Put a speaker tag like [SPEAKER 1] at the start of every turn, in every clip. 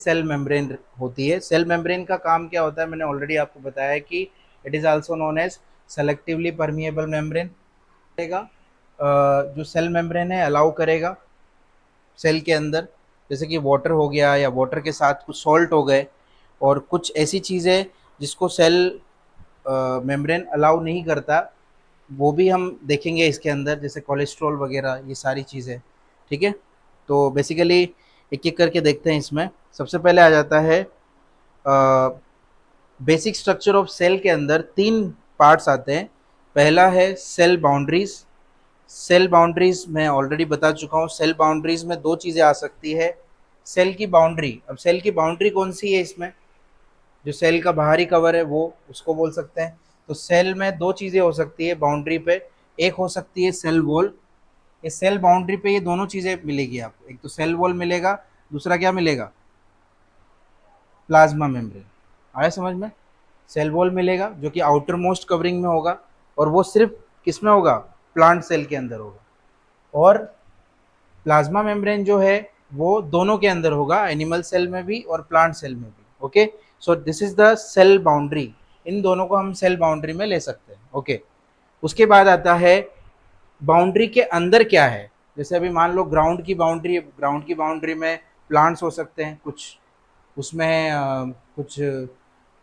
[SPEAKER 1] Cell membrane होती है। Cell membrane का काम क्या होता है, मैंने ऑलरेडी आपको बताया है कि it is also known as selectively permeable membrane. करेगा जो सेल मेम्ब्रेन है अलाउ करेगा सेल के अंदर, जैसे कि वाटर हो गया या वाटर के साथ कुछ सॉल्ट हो गए और कुछ ऐसी चीज़ें जिसको सेल मेम्ब्रेन अलाउ नहीं करता, वो भी हम देखेंगे इसके अंदर, जैसे कोलेस्ट्रॉल वगैरह ये सारी चीज़ें। ठीक है, तो बेसिकली एक एक करके देखते हैं। इसमें सबसे पहले आ जाता है बेसिक स्ट्रक्चर ऑफ सेल के अंदर तीन पार्ट्स आते हैं। पहला है सेल बाउंड्रीज। सेल बाउंड्रीज मैं ऑलरेडी बता चुका हूँ। सेल बाउंड्रीज में दो चीज़ें आ सकती है। सेल की बाउंड्री, अब सेल की बाउंड्री कौन सी है इसमें, जो सेल का बाहरी कवर है वो उसको बोल सकते हैं। तो सेल में दो चीज़ें हो सकती है बाउंड्री पे। एक हो सकती है सेल वॉल। ये सेल बाउंड्री पे ये दोनों चीज़ें मिलेगी आपको, एक तो सेल वॉल मिलेगा, दूसरा क्या मिलेगा, प्लाज्मा मेम्ब्रेन। आया समझ में। सेल वॉल मिलेगा जो कि आउटर मोस्ट कवरिंग में होगा, और वो सिर्फ किस में होगा, प्लांट सेल के अंदर होगा। और प्लाज्मा मेम्ब्रेन जो है वो दोनों के अंदर होगा, एनिमल सेल में भी और प्लांट सेल में भी। Okay, so this is the cell boundary. इन दोनों को हम सेल बाउंड्री में ले सकते हैं। ओके, उसके बाद आता है बाउंड्री के अंदर क्या है। जैसे अभी मान लो ग्राउंड की बाउंड्री, ग्राउंड की बाउंड्री में प्लांट्स हो सकते हैं कुछ, उसमें कुछ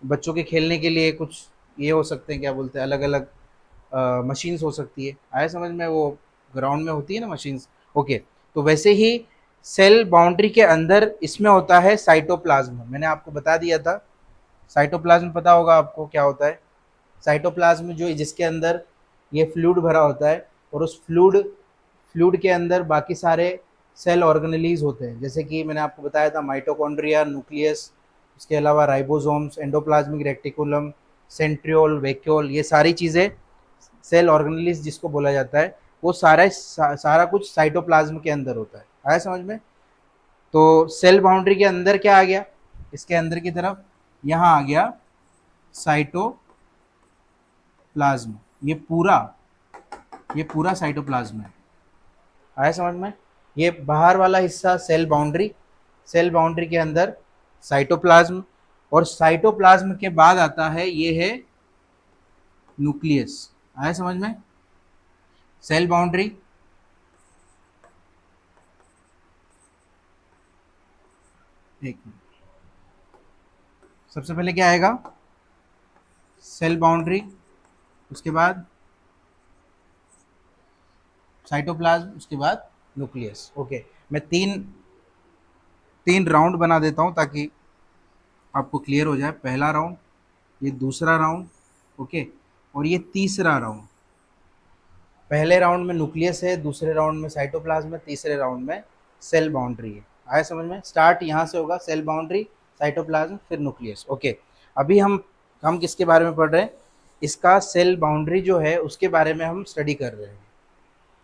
[SPEAKER 1] बच्चों के खेलने के लिए कुछ ये हो सकते हैं, क्या बोलते हैं, अलग अलग मशीन्स हो सकती है। आया समझ में, वो ग्राउंड में होती है ना मशीन्स। ओके, तो वैसे ही सेल बाउंड्री के अंदर इसमें होता है साइटोप्लाज्म। मैंने आपको बता दिया था साइटोप्लाज्म, पता होगा आपको क्या होता है। साइटोप्लाज्म जो जिसके अंदर ये फ्लूइड भरा होता है, और उस फ्लूइड फ्लूइड के अंदर बाकी सारे सेल ऑर्गेनेलीज होते हैं, जैसे कि मैंने आपको बताया था माइटोकॉन्ड्रिया, न्यूक्लियस, उसके अलावा ribosomes, endoplasmic reticulum, centriole, vacuole, ये सारी चीज़ें सेल ऑर्गेनेलिस जिसको बोला जाता है, वो सारा कुछ साइटोप्लाज्म के अंदर होता है। आया समझ में। तो सेल बाउंड्री के अंदर क्या आ गया, इसके अंदर की तरफ यहाँ आ गया साइटोप्लाज्म। ये पूरा साइटोप्लाज्म है। आया समझ में। ये बाहर वाला हिस्सा सेल बाउंड्री, सेल बाउंड्री के अंदर साइटोप्लाज्म, और साइटोप्लाज्म के बाद आता है ये है न्यूक्लियस। आया समझ में। सेल बाउंड्री, एक मिनट, सबसे पहले क्या आएगा, सेल बाउंड्री, उसके बाद साइटोप्लाज्म, उसके बाद न्यूक्लियस। ओके, मैं तीन तीन राउंड बना देता हूँ ताकि आपको क्लियर हो जाए। पहला राउंड, ये दूसरा राउंड, ओके, और ये तीसरा राउंड। पहले राउंड में न्यूक्लियस है, दूसरे राउंड में साइटोप्लाज्म है, तीसरे राउंड में सेल बाउंड्री है। आया समझ में। स्टार्ट यहाँ से होगा, सेल बाउंड्री, साइटोप्लाज्म, फिर न्यूक्लियस। ओके, अभी हम किसके बारे में पढ़ रहे हैं, इसका सेल बाउंड्री जो है उसके बारे में हम स्टडी कर रहे हैं,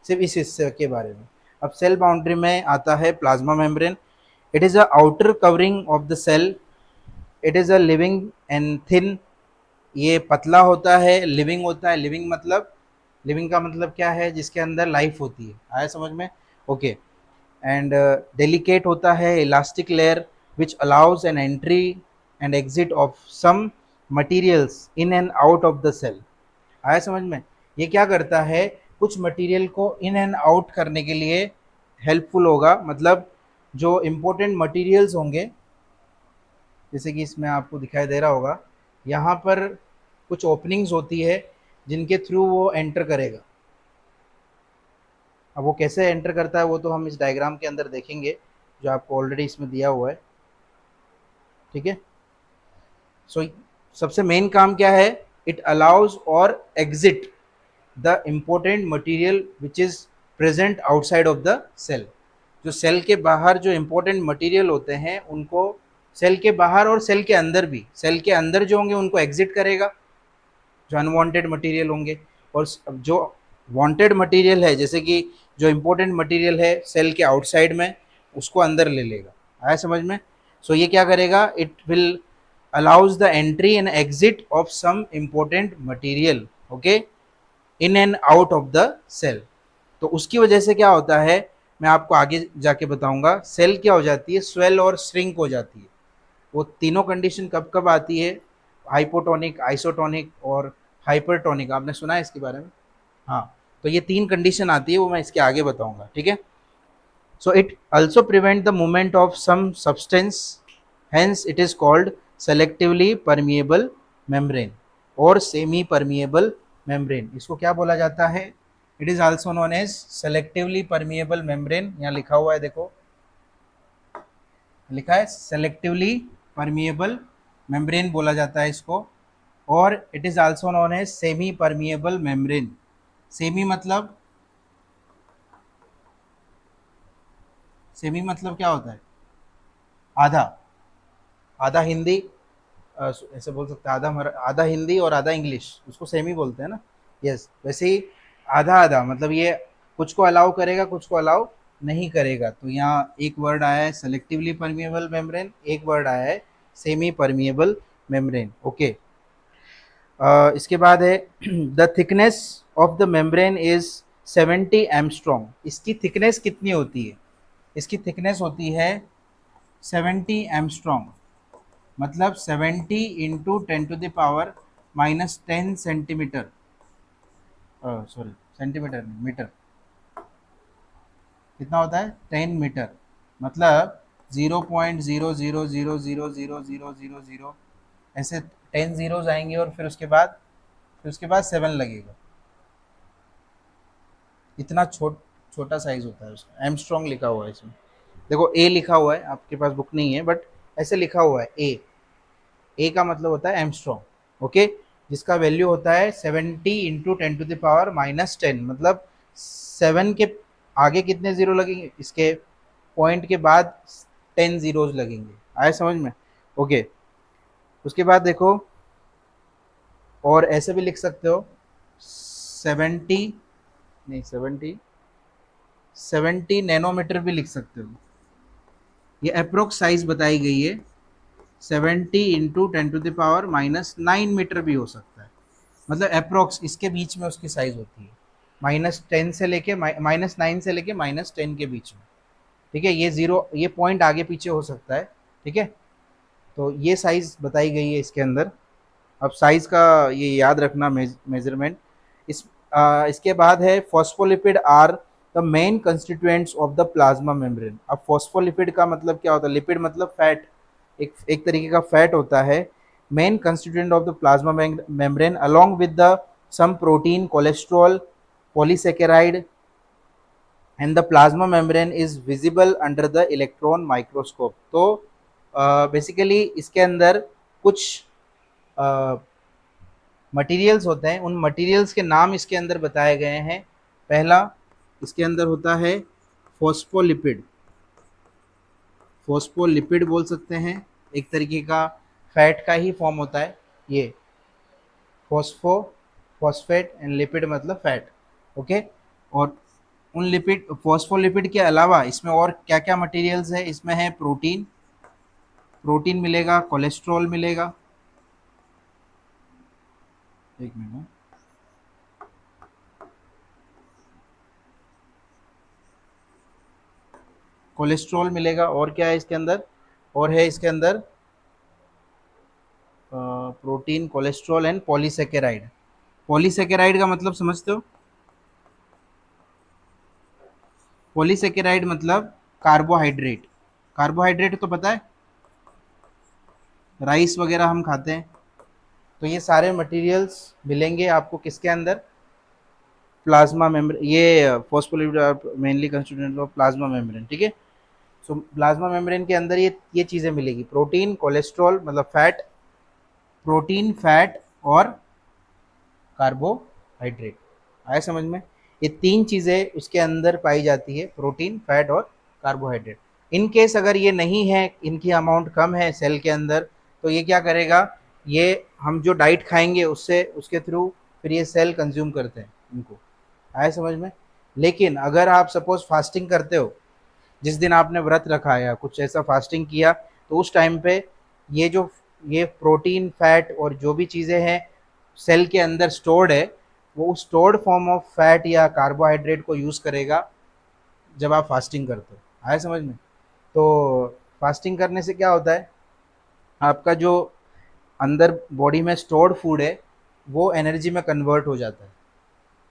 [SPEAKER 1] सिर्फ इस हिस्से के बारे में। अब सेल बाउंड्री में आता है plasma membrane. It is a outer covering of the cell. It is a living and thin. ये पतला होता है, लिविंग होता है। लिविंग मतलब, लिविंग का मतलब क्या है, जिसके अंदर लाइफ होती है। आया समझ में। ओके, एंड डेलिकेट होता है, elastic layer which allows an entry and exit of some materials in and out of the cell. आया समझ में। ये क्या करता है, कुछ मटेरियल को इन एंड आउट करने के लिए हेल्पफुल होगा। मतलब जो इम्पोर्टेंट मटेरियल्स होंगे, जैसे कि इसमें आपको दिखाई दे रहा होगा, यहाँ पर कुछ ओपनिंग्स होती है जिनके थ्रू वो एंटर करेगा। अब वो कैसे एंटर करता है वो तो हम इस डायग्राम के अंदर देखेंगे, जो आपको ऑलरेडी इसमें दिया हुआ है। ठीक है, सो सबसे मेन काम क्या है, इट अलाउज और exit the important material which is present outside of the cell. जो सेल के बाहर जो इम्पोर्टेंट मटेरियल होते हैं उनको, सेल के बाहर और सेल के अंदर भी, सेल के अंदर जो होंगे उनको एग्जिट करेगा, जो अनवांटेड मटेरियल होंगे। और जो वांटेड मटेरियल है, जैसे कि जो इम्पोर्टेंट मटेरियल है सेल के आउटसाइड में, उसको अंदर ले लेगा। आया समझ में। सो ये क्या करेगा, it will allows the entry and exit of some important material, okay, in and out of the cell. तो उसकी वजह से क्या होता है, मैं आपको आगे जाके बताऊंगा। सेल क्या हो जाती है, स्वेल और श्रिंक हो जाती है। वो तीनों कंडीशन कब कब आती है, हाइपोटोनिक, आइसोटोनिक और हाइपरटोनिक, आपने सुना है इसके बारे में? हाँ, तो ये तीन कंडीशन आती है, वो मैं इसके आगे बताऊंगा, ठीक है। So it also prevent the movement of some substance, hence it is called selectively permeable membrane और semi permeable membrane। इसको क्या बोला जाता है? It is also known as selectively permeable membrane। यहाँ लिखा हुआ है देखो, लिखा है selectively permeable membrane बोला जाता है इसको। और it is also known as semi permeable membrane। Semi मतलब, सेमी मतलब क्या होता है? आधा, आधा हिंदी, ऐसे बोल सकते हैं, आधा हिंदी और आधा इंग्लिश, उसको सेम ही बोलते हैं ना। यस, वैसे ही आधा आधा मतलब ये कुछ को अलाउ करेगा, कुछ को अलाउ नहीं करेगा। तो यहाँ एक वर्ड आया है सेलेक्टिवली परमिएबल मेम्ब्रेन, एक वर्ड आया है सेमी परमिएबल मेम्ब्रेन। ओके, इसके बाद है the thickness of the membrane is 70 Armstrong. इसकी थिकनेस कितनी होती है? इसकी थिकनेस होती है 70 एमस्ट्रॉन्ग, मतलब 70 into 10 to the power -10 centimetre, sorry centimetre नहीं, मीटर। कितना होता है? 10 मीटर, मतलब 0.00000000, ऐसे 10 जीरोज आएंगे और फिर उसके बाद 7 लगेगा। इतना छोटा साइज होता है उसका। एमस्ट्रॉन्ग लिखा हुआ है इसमें, देखो ए लिखा हुआ है, आपके पास बुक नहीं है बट ऐसे लिखा हुआ है ए। ए का मतलब होता है एमस्ट्रॉन्ग, ओके, जिसका वैल्यू होता है 70 इंटू 10 to the power -10, मतलब 7 के आगे कितने जीरो लगेंगे? इसके पॉइंट के बाद 10 जीरोज लगेंगे। आए समझ में? ओके, उसके बाद देखो, और ऐसे भी लिख सकते हो 70, नहीं 70 नैनोमीटर भी लिख सकते हो। ये अप्रोक्स साइज बताई गई है, 70 into 10 to the power -9 metre भी हो सकता है, मतलब अप्रोक्स इसके बीच में उसकी साइज होती है, -10 से लेके -9 से लेके -10 के बीच में, ठीक है। ये जीरो, ये पॉइंट आगे पीछे हो सकता है, ठीक है। तो ये साइज बताई गई है इसके अंदर। अब साइज का ये याद रखना, मेजरमेंट। इस इसके बाद है phospholipid are the main constituents of the plasma membrane. अब फॉस्फोलिपिड का मतलब क्या होता है? लिपिड मतलब फैट, एक तरीके का फैट होता है। Main constituent of the plasma membrane along with the some protein, cholesterol, polysaccharide and the plasma membrane is visible under the electron microscope. तो बेसिकली इसके अंदर कुछ मटेरियल्स होते हैं, उन मटेरियल्स के नाम इसके अंदर बताए गए हैं। पहला इसके अंदर होता है फॉस्फोलिपिड, फॉस्फोलिपिड बोल सकते हैं, एक तरीके का फैट का ही फॉर्म होता है ये। फॉस्फो, फॉस्फेट एंड लिपिड मतलब फैट, ओके। और उन लिपिड, फॉस्फोलिपिड के अलावा इसमें और क्या क्या मटेरियल्स है? इसमें है प्रोटीन, प्रोटीन मिलेगा, कोलेस्ट्रॉल मिलेगा, एक मिनट, कोलेस्ट्रॉल मिलेगा, और क्या है इसके अंदर? और है इसके अंदर protein, cholesterol and polysaccharide. Polysaccharide का मतलब समझते हो? पॉलीसेकेराइड मतलब कार्बोहाइड्रेट। कार्बोहाइड्रेट तो पता है, राइस वगैरह हम खाते हैं। तो ये सारे मटेरियल्स मिलेंगे आपको किसके अंदर? Plasma membrane. ये phospholipid mainly constituent of plasma membrane, ठीक है। सो प्लाज्मा मेम्ब्रेन के अंदर ये चीज़ें मिलेगी, प्रोटीन, कोलेस्ट्रॉल मतलब फैट, प्रोटीन, फैट और कार्बोहाइड्रेट। आया समझ में? ये तीन चीज़ें उसके अंदर पाई जाती है, प्रोटीन, फैट और कार्बोहाइड्रेट। इन केस अगर ये नहीं है, इनकी अमाउंट कम है सेल के अंदर, तो ये क्या करेगा? ये हम जो डाइट खाएंगे उससे, उसके थ्रू फिर ये सेल कंज्यूम करते हैं इनको। आया समझ में? लेकिन अगर आप सपोज फास्टिंग करते हो, जिस दिन आपने व्रत रखा या कुछ ऐसा फास्टिंग किया, तो उस टाइम पे ये जो, ये प्रोटीन, फैट और जो भी चीज़ें हैं सेल के अंदर स्टोर्ड है, वो उस स्टोर्ड फॉर्म ऑफ फैट या कार्बोहाइड्रेट को यूज़ करेगा जब आप फास्टिंग करते हो। आया समझ में? तो फास्टिंग करने से क्या होता है? आपका जो अंदर बॉडी में स्टोर्ड फूड है वो एनर्जी में कन्वर्ट हो जाता है।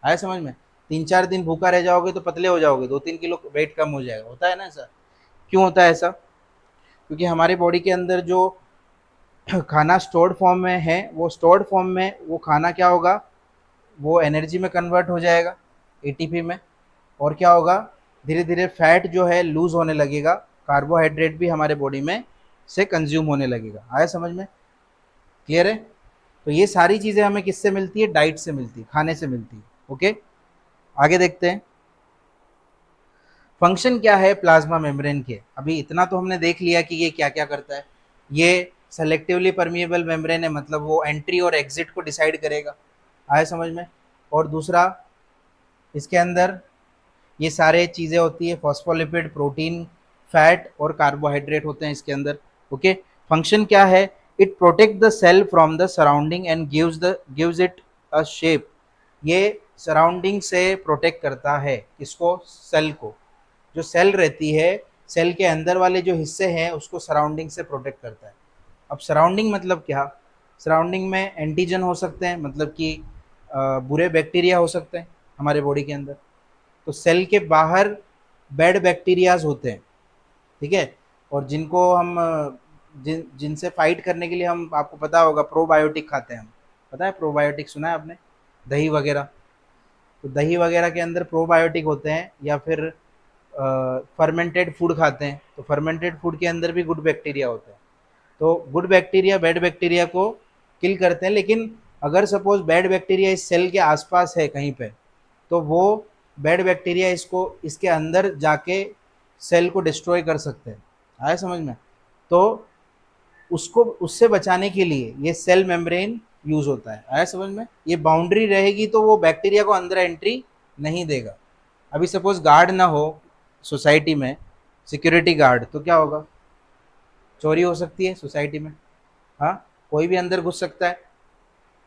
[SPEAKER 1] आया समझ में? 3-4 दिन भूखा रह जाओगे तो पतले हो जाओगे, 2-3 किलो वेट कम हो जाएगा। होता है ना ऐसा? क्यों होता है ऐसा? क्योंकि हमारी बॉडी के अंदर जो खाना स्टोर्ड फॉर्म में है, वो स्टोर्ड फॉर्म में वो खाना क्या होगा, वो एनर्जी में कन्वर्ट हो जाएगा, एटीपी में। और क्या होगा, धीरे धीरे फैट जो है लूज होने लगेगा, कार्बोहाइड्रेट भी हमारे बॉडी में से कंज्यूम होने लगेगा। आया समझ में? क्लियर है? तो ये सारी चीज़ें हमें किससे मिलती है? डाइट से मिलती है, खाने से मिलती है। ओके, आगे देखते हैं। फंक्शन क्या है प्लाज्मा मेम्ब्रेन के? अभी इतना तो हमने देख लिया कि ये क्या क्या करता है। ये सेलेक्टिवली परमिएबल मेम्ब्रेन है, मतलब वो एंट्री और एग्जिट को डिसाइड करेगा। आया समझ में? और दूसरा, इसके अंदर ये सारे चीज़ें होती है, फॉस्फोलिपिड, प्रोटीन, फैट और कार्बोहाइड्रेट होते हैं इसके अंदर। ओके, फंक्शन क्या है? It protect the cell from the surrounding and gives it a shape. ये सराउंडिंग से प्रोटेक्ट करता है किसको? सेल को। जो सेल रहती है, सेल के अंदर वाले जो हिस्से हैं उसको सराउंडिंग से प्रोटेक्ट करता है। अब सराउंडिंग मतलब क्या? सराउंडिंग में एंटीजन हो सकते हैं, मतलब कि बुरे बैक्टीरिया हो सकते हैं हमारे बॉडी के अंदर। तो सेल के बाहर बैड बैक्टीरियाज होते हैं, ठीक है? और जिनको हम जिनसे फाइट करने के लिए हम, आपको पता होगा, प्रोबायोटिक खाते हैं हम। पता है प्रोबायोटिक? सुना है आपने? दही वगैरह। तो दही वगैरह के अंदर प्रोबायोटिक होते हैं, या फिर फर्मेंटेड फूड खाते हैं तो फर्मेंटेड फूड के अंदर भी गुड बैक्टीरिया होते हैं। तो गुड बैक्टीरिया बैड बैक्टीरिया को किल करते हैं, लेकिन अगर सपोज बैड बैक्टीरिया इस सेल के आसपास है कहीं पे, तो वो बैड बैक्टीरिया इसको इसके अंदर जाके सेल को डिस्ट्रॉय कर सकते हैं। आया समझ में? तो उसको उससे बचाने के लिए ये सेल मेम्ब्रेन यूज होता है। आया समझ में? ये बाउंड्री रहेगी तो वो बैक्टीरिया को अंदर एंट्री नहीं देगा। अभी सपोज गार्ड ना हो सोसाइटी में, सिक्योरिटी गार्ड, तो क्या होगा? चोरी हो सकती है सोसाइटी में। हाँ, कोई भी अंदर घुस सकता है।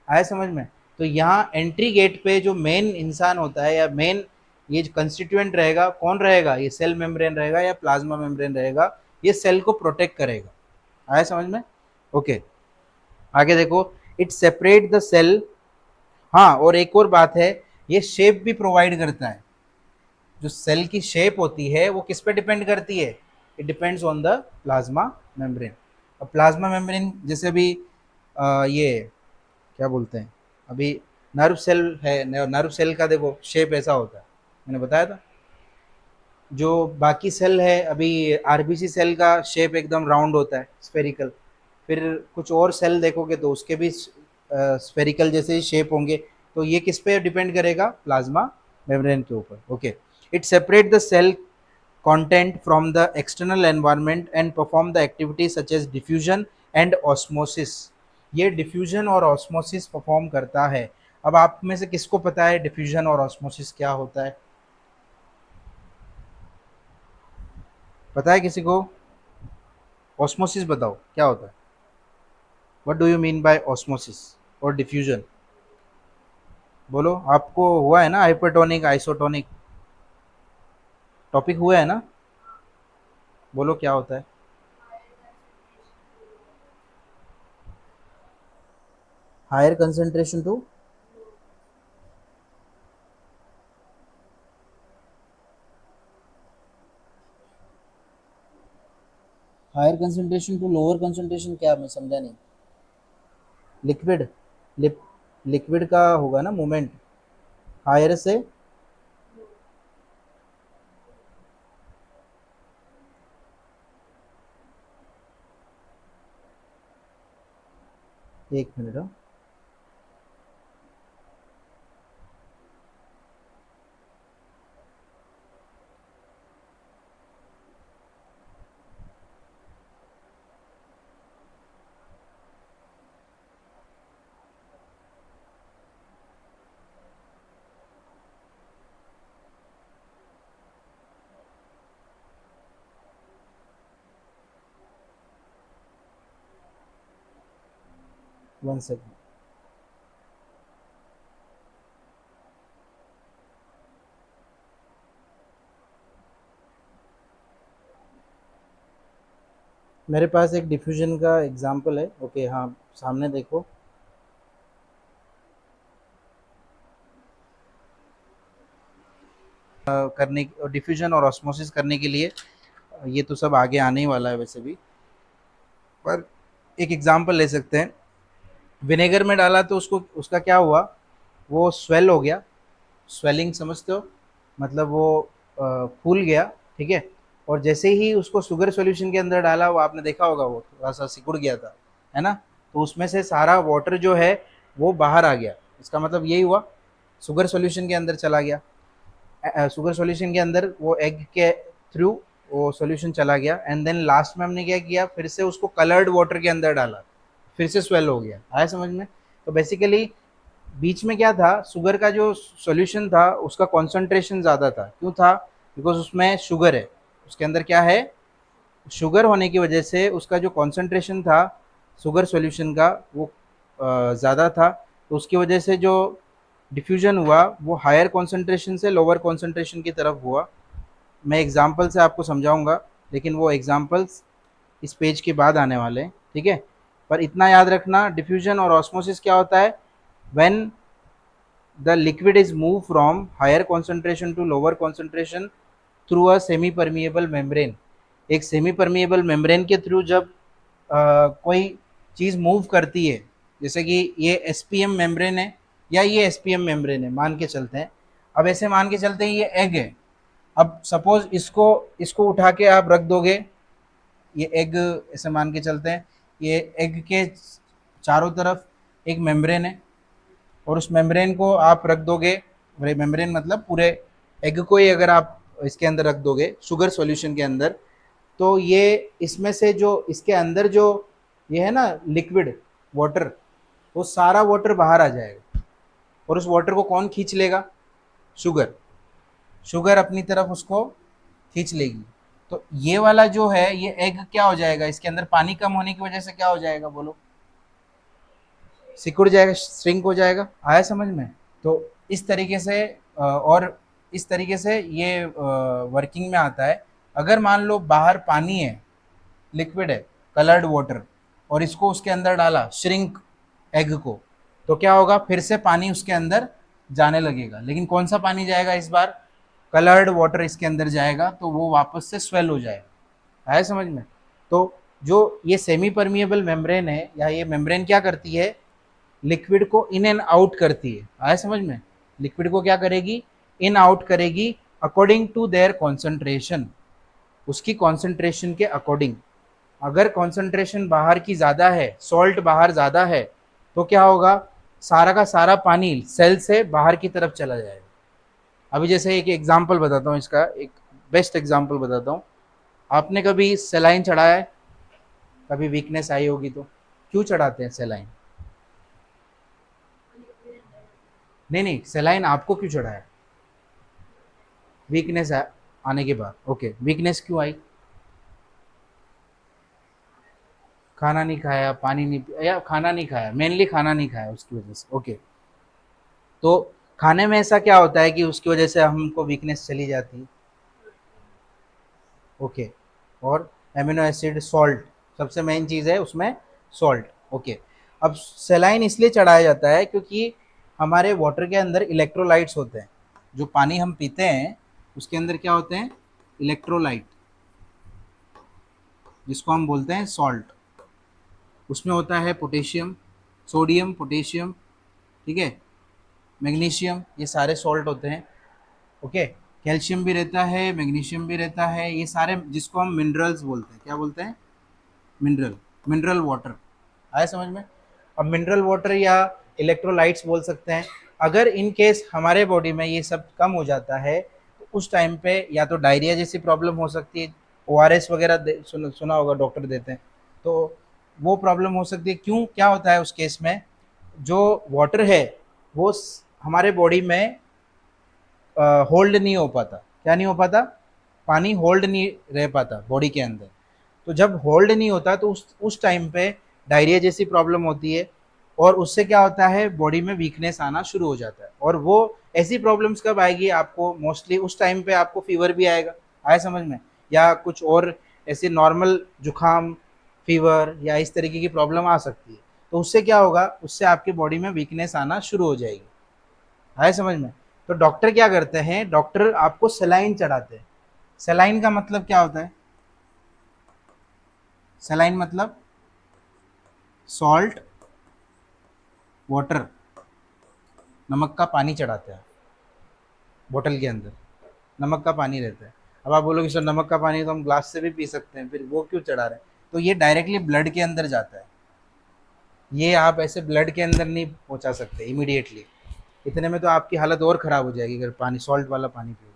[SPEAKER 1] आया समझ में? तो यहाँ एंट्री गेट पे जो मेन इंसान होता है, या मेन ये जो कंस्टिट्यूएंट रहेगा, कौन रहेगा? ये सेल मेम्ब्रेन रहेगा या प्लाज्मा मेम्ब्रेन रहेगा। ये सेल को प्रोटेक्ट करेगा। आया समझ में? ओके, आगे देखो। It separate the cell. हाँ, और एक और बात है, ये शेप भी प्रोवाइड करता है। जो सेल की शेप होती है वो किस पे डिपेंड करती है? It depends on the plasma membrane. अब प्लाज्मा मेम्ब्रेन जैसे अभी ये क्या बोलते हैं, अभी नर्व सेल है, नर्व सेल का देखो शेप ऐसा होता है, मैंने बताया था। जो बाकी सेल है, अभी आरबीसी सेल का शेप एकदम राउंड होता है, स्फेरिकल। फिर कुछ और सेल देखोगे तो उसके भी स्फेरिकल जैसे ही शेप होंगे। तो ये किस पे डिपेंड करेगा? प्लाज्मा मेम्ब्रेन के ऊपर। Okay, it separate the cell content from the external environment and perform the activities such as diffusion and osmosis। ये डिफ्यूजन और ऑस्मोसिस परफॉर्म करता है। अब आप में से किसको पता है डिफ्यूजन और ऑस्मोसिस क्या होता है? पता है किसी को? ऑस्मोसिस बताओ क्या होता है? What do you mean by osmosis और डिफ्यूजन? बोलो, आपको हुआ है ना हाइपरटोनिक आइसोटोनिक? टॉपिक हुआ है ना? बोलो क्या होता है? Higher concentration to? Higher concentration to lower concentration, क्या? मैं समझा नहीं। लिक्विड, लिप लिक्विड का होगा ना मूवमेंट, हायर से। एक मिनट। हाँ, 1 सेकंड। मेरे पास एक डिफ्यूजन का एग्जांपल है। ओके, हाँ, सामने देखो। करने डिफ्यूजन और ऑस्मोसिस करने के लिए ये तो सब आगे आने ही वाला है वैसे भी, पर एक एग्जांपल ले सकते हैं। विनेगर में डाला तो उसको उसका क्या हुआ, वो स्वेल हो गया। स्वेलिंग समझते हो, मतलब वो फूल गया, ठीक है। और जैसे ही उसको शुगर सॉल्यूशन के अंदर डाला, वो आपने देखा होगा वो थोड़ा सा सिकुड़ गया था, है ना। तो उसमें से सारा वाटर जो है वो बाहर आ गया। इसका मतलब यही हुआ, शुगर सॉल्यूशन के अंदर चला गया। शुगर सॉल्यूशन के अंदर वो एग के थ्रू वो सॉल्यूशन चला गया, एंड देन लास्ट में हमने क्या किया, फिर से उसको कलर्ड वाटर के अंदर डाला, फिर से स्वेल हो गया। आया समझ में। तो बेसिकली बीच में क्या था, शुगर का जो सॉल्यूशन था उसका कॉन्सेंट्रेशन ज़्यादा था। क्यों था? बिकॉज उसमें शुगर है, उसके अंदर क्या है, शुगर होने की वजह से उसका जो कॉन्सेंट्रेशन था शुगर सॉल्यूशन का वो ज़्यादा था। तो उसकी वजह से जो डिफ्यूजन हुआ वो हायर कॉन्सेंट्रेशन से लोअर कॉन्सेंट्रेशन की तरफ हुआ। मैं एग्जांपल से आपको समझाऊंगा, लेकिन वो एग्जांपल्स इस पेज के बाद आने वाले हैं, ठीक है। पर इतना याद रखना, डिफ्यूजन और ऑस्मोसिस क्या होता है, when the liquid is moved from higher concentration to lower concentration through a semi permeable membrane। एक सेमी परमिएबल मेम्ब्रेन के थ्रू जब कोई चीज़ मूव करती है, जैसे कि ये एसपीएम मेम्ब्रेन है या ये एसपीएम मेम्ब्रेन है, मान के चलते हैं। अब ऐसे मान के चलते हैं ये एग है। अब सपोज इसको इसको उठा के आप रख दोगे, ये एग, ऐसे मान के चलते हैं ये एग के चारों तरफ एक मेम्ब्रेन है, और उस मेम्ब्रेन को आप रख दोगे, मेम्ब्रेन मतलब पूरे एग को ही अगर आप इसके अंदर रख दोगे शुगर सॉल्यूशन के अंदर, तो ये इसमें से जो इसके अंदर जो ये है ना लिक्विड वाटर, वो सारा वाटर बाहर आ जाएगा। और उस वाटर को कौन खींच लेगा? शुगर। शुगर अपनी तरफ उसको खींच लेगी। तो ये वाला जो है ये एग क्या हो जाएगा, इसके अंदर पानी कम होने की वजह से क्या हो जाएगा बोलो? सिकुड़ जाएगा, श्रिंक हो जाएगा। आया समझ में। तो इस तरीके से और इस तरीके से ये वर्किंग में आता है। अगर मान लो बाहर पानी है, लिक्विड है, कलर्ड वाटर, और इसको उसके अंदर डाला, श्रिंक एग को, तो क्या होगा, फिर से पानी उसके अंदर जाने लगेगा। लेकिन कौन सा पानी जाएगा इस बार? कलर्ड वाटर इसके अंदर जाएगा, तो वो वापस से स्वेल हो जाएगा। आया समझ में। तो जो ये सेमी परमिएबल मेम्ब्रेन है, या ये मेम्ब्रेन क्या करती है, लिक्विड को इन एंड आउट करती है। आया समझ में। लिक्विड को क्या करेगी, इन आउट करेगी अकॉर्डिंग टू देयर कॉन्सेंट्रेशन, उसकी कॉन्सेंट्रेशन के अकॉर्डिंग। अगर कॉन्सेंट्रेशन बाहर की ज़्यादा है, सॉल्ट बाहर ज़्यादा है, तो क्या होगा, सारा का सारा पानी सेल से बाहर की तरफ चला जाएगा। अभी जैसे एक एग्जांपल बताता हूँ, इसका एक बेस्ट एग्जांपल बताता हूँ। आपने कभी सेलाइन चढ़ाया है? कभी वीकनेस आई होगी तो। क्यों चढ़ाते हैं सेलाइन? नहीं नहीं, सेलाइन आपको क्यों चढ़ाया? वीकनेस आने के बाद। ओके, वीकनेस क्यों आई? खाना नहीं खाया, पानी नहीं पिया, या खाना नहीं खाया, मेनली खाना नहीं खाया उसकी वजह से। ओके, तो खाने में ऐसा क्या होता है कि उसकी वजह से हमको वीकनेस चली जाती है? ओके, और एमिनो एसिड, सॉल्ट, सबसे मेन चीज़ है उसमें सॉल्ट। ओके, अब सेलाइन इसलिए चढ़ाया जाता है क्योंकि हमारे वाटर के अंदर इलेक्ट्रोलाइट्स होते हैं। जो पानी हम पीते हैं उसके अंदर क्या होते हैं, इलेक्ट्रोलाइट, जिसको हम बोलते हैं सॉल्ट। उसमें होता है पोटेशियम, सोडियम, पोटेशियम, ठीक है, मैग्नीशियम, ये सारे सॉल्ट होते हैं। ओके, कैल्शियम भी रहता है, मैग्नीशियम भी रहता है, ये सारे जिसको हम मिनरल्स बोलते हैं। क्या बोलते हैं? Mineral, mineral water. आया समझ में। अब मिनरल वाटर या इलेक्ट्रोलाइट्स बोल सकते हैं। अगर इन केस हमारे बॉडी में ये सब कम हो जाता है, तो उस टाइम पे या तो डायरिया जैसी प्रॉब्लम हो सकती है। ओआरएस वगैरह सुना होगा डॉक्टर देते हैं, तो वो प्रॉब्लम हो सकती है। क्यों, क्या होता है उस केस में, जो वाटर है वो हमारे बॉडी में होल्ड नहीं हो पाता। क्या नहीं हो पाता? पानी होल्ड नहीं रह पाता बॉडी के अंदर। तो जब होल्ड नहीं होता तो उस टाइम पे डायरिया जैसी प्रॉब्लम होती है, और उससे क्या होता है, बॉडी में वीकनेस आना शुरू हो जाता है। और वो ऐसी प्रॉब्लम्स कब आएगी आपको, मोस्टली उस टाइम पे आपको फीवर भी आएगा। आया समझ में। या कुछ और ऐसे नॉर्मल जुकाम, फीवर या इस तरीके की प्रॉब्लम आ सकती है। तो उससे क्या होगा, उससे आपकी बॉडी में वीकनेस आना शुरू हो जाएगी। आया समझ में? तो डॉक्टर क्या करते हैं, डॉक्टर आपको सेलाइन चढ़ाते हैं। सेलाइन का मतलब क्या होता है? सेलाइन मतलब सॉल्ट वाटर, नमक का पानी चढ़ाते हैं बोतल के अंदर। नमक का पानी रहता है। अब आप बोलोगे सर नमक का पानी तो हम ग्लास से भी पी सकते हैं, फिर वो क्यों चढ़ा रहे हैं? तो ये डायरेक्टली ब्लड के अंदर जाता है, ये आप ऐसे ब्लड के अंदर नहीं पहुंचा सकते इमीडिएटली। इतने में तो आपकी हालत और ख़राब हो जाएगी अगर पानी सॉल्ट वाला पानी पियोगे।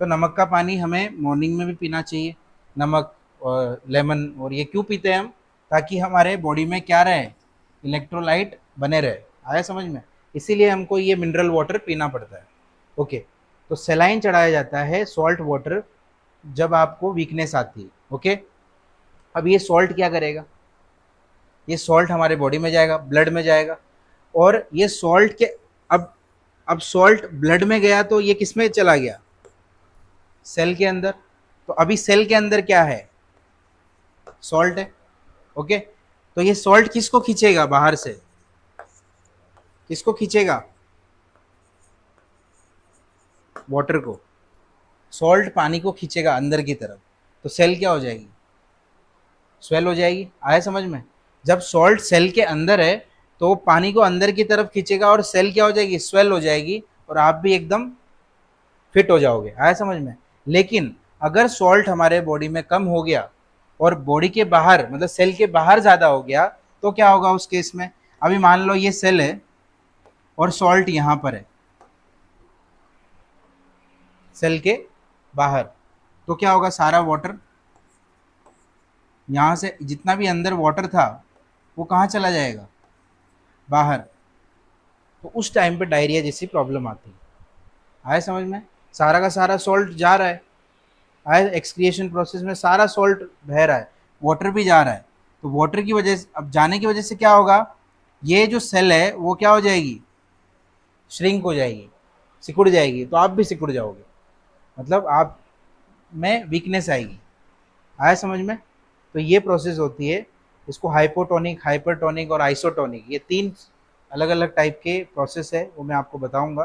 [SPEAKER 1] तो नमक का पानी हमें मॉर्निंग में भी पीना चाहिए, नमक और लेमन। और ये क्यों पीते हैं हम? ताकि हमारे बॉडी में क्या रहे, इलेक्ट्रोलाइट बने रहे। आया समझ में? इसीलिए हमको ये मिनरल वाटर पीना पड़ता है। ओके, तो सेलाइन चढ़ाया जाता है सॉल्ट वाटर जब आपको वीकनेस आती है। ओके, अब ये सॉल्ट क्या करेगा, ये सॉल्ट हमारे बॉडी में जाएगा, ब्लड में जाएगा। और ये सॉल्ट के अब सॉल्ट ब्लड में गया तो ये किस में चला गया, सेल के अंदर। तो अभी सेल के अंदर क्या है, सॉल्ट है। ओके, तो ये सॉल्ट किसको खींचेगा बाहर से, किसको खींचेगा, वाटर को। सॉल्ट पानी को खींचेगा अंदर की तरफ, तो सेल क्या हो जाएगी, स्वेल हो जाएगी। आया समझ में? जब सॉल्ट सेल के अंदर है तो वो पानी को अंदर की तरफ खींचेगा और सेल क्या हो जाएगी, स्वेल हो जाएगी, और आप भी एकदम फिट हो जाओगे। आया समझ में? लेकिन अगर सॉल्ट हमारे बॉडी में कम हो गया और बॉडी के बाहर मतलब सेल के बाहर ज़्यादा हो गया, तो क्या होगा उस केस में? अभी मान लो ये सेल है और सॉल्ट यहाँ पर है सेल के बाहर, तो क्या होगा, सारा वाटर यहाँ से जितना भी अंदर वाटर था वो कहाँ चला जाएगा, बाहर। तो उस टाइम पे डायरिया जैसी प्रॉब्लम आती है। आया समझ में? सारा का सारा सॉल्ट जा रहा है, आया एक्सक्रिएशन प्रोसेस में सारा सॉल्ट बह रहा है, वाटर भी जा रहा है। तो वाटर की वजह से, अब जाने की वजह से क्या होगा, ये जो सेल है वो क्या हो जाएगी, श्रिंक हो जाएगी, सिकुड़ जाएगी। तो आप भी सिकुड़ जाओगे, मतलब आप में वीकनेस आएगी। आया समझ में? तो ये प्रोसेस होती है। इसको हाइपोटोनिक, हाइपरटोनिक और आइसोटोनिक, ये तीन अलग अलग टाइप के प्रोसेस है, वो मैं आपको बताऊंगा।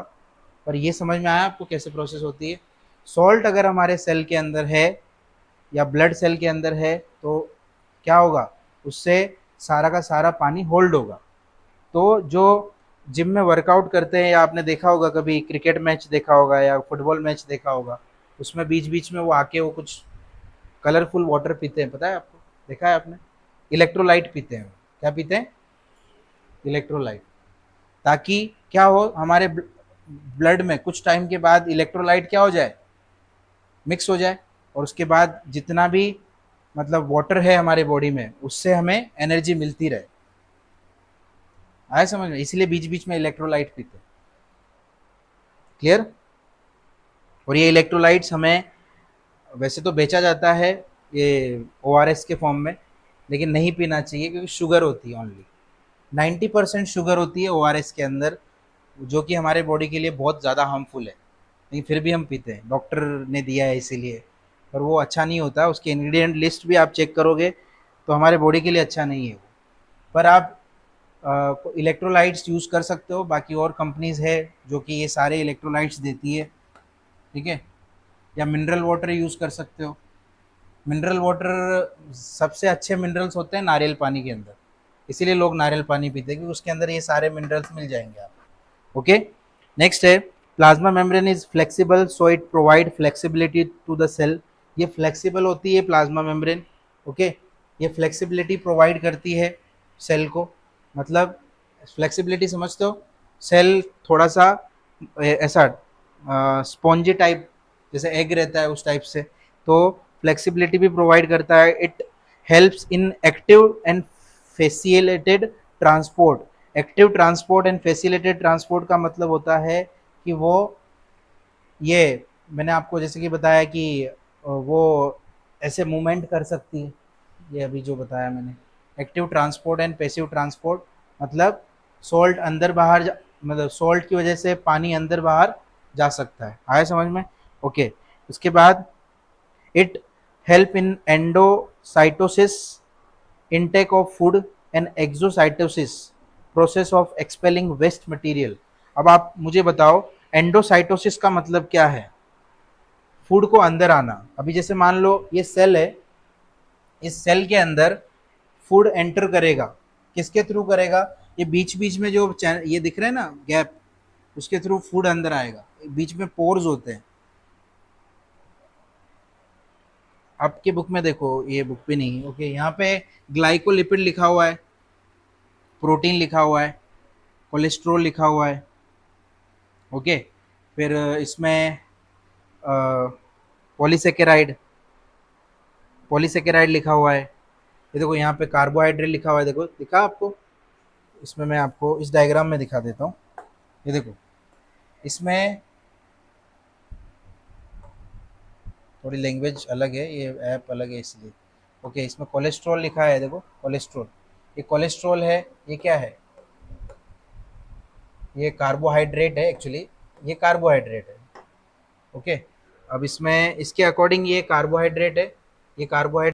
[SPEAKER 1] पर ये समझ में आया आपको कैसे प्रोसेस होती है? सॉल्ट अगर हमारे सेल के अंदर है या ब्लड सेल के अंदर है तो क्या होगा, उससे सारा का सारा पानी होल्ड होगा। तो जो जिम में वर्कआउट करते हैं, या आपने देखा होगा कभी क्रिकेट मैच देखा होगा या फुटबॉल मैच देखा होगा, उसमें बीच बीच में वो आके वो कुछ कलरफुल वाटर पीते हैं, पता है आपको, देखा है आपने? इलेक्ट्रोलाइट पीते हैं। क्या पीते हैं, इलेक्ट्रोलाइट। ताकि क्या हो, हमारे ब्लड में कुछ टाइम के बाद इलेक्ट्रोलाइट क्या हो जाए, मिक्स हो जाए, और उसके बाद जितना भी मतलब वाटर है हमारे बॉडी में उससे हमें एनर्जी मिलती रहे। आया समझ में? इसलिए बीच बीच में इलेक्ट्रोलाइट पीते हैं। क्लियर? और ये इलेक्ट्रोलाइट्स हमें वैसे तो बेचा जाता है ये ओआरएस के फॉर्म में, लेकिन नहीं पीना चाहिए क्योंकि शुगर होती है, ओनली 90% शुगर होती है ओआरएस के अंदर, जो कि हमारे बॉडी के लिए बहुत ज़्यादा हार्मफुल है। लेकिन फिर भी हम पीते हैं, डॉक्टर ने दिया है इसीलिए। पर वो अच्छा नहीं होता, उसके इंग्रेडिएंट लिस्ट भी आप चेक करोगे तो हमारे बॉडी के लिए अच्छा नहीं है वो। पर आप इलेक्ट्रोलाइट्स यूज़ कर सकते हो, बाकी और कंपनीज़ है जो कि ये सारे इलेक्ट्रोलाइट्स देती है। ठीक है? या मिनरल वाटर यूज़ कर सकते हो। मिनरल वाटर सबसे अच्छे मिनरल्स होते हैं नारियल पानी के अंदर, इसीलिए लोग नारियल पानी पीते हैं क्योंकि उसके अंदर ये सारे मिनरल्स मिल जाएंगे आपको। ओके, नेक्स्ट है plasma membrane is flexible so it provide flexibility to the cell. ये फ्लेक्सिबल होती है प्लाज्मा मेम्ब्रेन। ओके, ये फ्लेक्सिबिलिटी प्रोवाइड करती है सेल को। मतलब फ्लेक्सिबिलिटी समझते हो, सेल थोड़ा सा ऐसा स्पॉन्जी टाइप, जैसे एग रहता है उस टाइप से। तो फ्लेक्सिबिलिटी भी प्रोवाइड करता है। It helps in active and facilitated transport. Active transport and facilitated transport का मतलब होता है कि वो, ये मैंने आपको जैसे कि बताया कि वो ऐसे मूवमेंट कर सकती है, ये अभी जो बताया मैंने। Active transport and passive transport मतलब सॉल्ट अंदर बाहर मतलब सॉल्ट की वजह से पानी अंदर बाहर जा सकता है। आया समझ में? ओके, उसके बाद it help in endocytosis intake of food and exocytosis, process of expelling waste material. अब आप मुझे बताओ एंडोसाइटोसिस का मतलब क्या है? फूड को अंदर आना। अभी जैसे मान लो ये सेल है, इस सेल के अंदर फूड एंटर करेगा, किसके थ्रू करेगा? ये बीच बीच में जो ये दिख रहे हैं ना गैप, उसके थ्रू फूड अंदर आएगा। बीच में पोर्स होते हैं, आपके बुक में देखो, ये बुक भी नहीं, ओके, यहाँ पे ग्लाइकोलिपिड लिखा हुआ है, प्रोटीन लिखा हुआ है, कोलेस्ट्रॉल लिखा हुआ है, ओके। फिर इसमें पॉलीसेकेराइड, पॉलीसेकेराइड लिखा हुआ है। ये देखो यहाँ पे कार्बोहाइड्रेट लिखा हुआ है, देखो दिखा आपको? इसमें मैं आपको इस डायग्राम में दिखा देता हूँ। ये देखो, इसमें थोड़ी लैंग्वेज अलग है, ये ऐप अलग है इसलिए, ओके। इसमें कोलेस्ट्रॉल लिखा है, देखो कोलेस्ट्रॉल, ये कोलेस्ट्रॉल है। ये क्या है? ये कार्बोहाइड्रेट है एक्चुअली, ये कार्बोहाइड्रेट है, ओके। अब इसमें इसके अकॉर्डिंग ये कार्बोहाइड्रेट है, ये कार्बोहाइड्रेट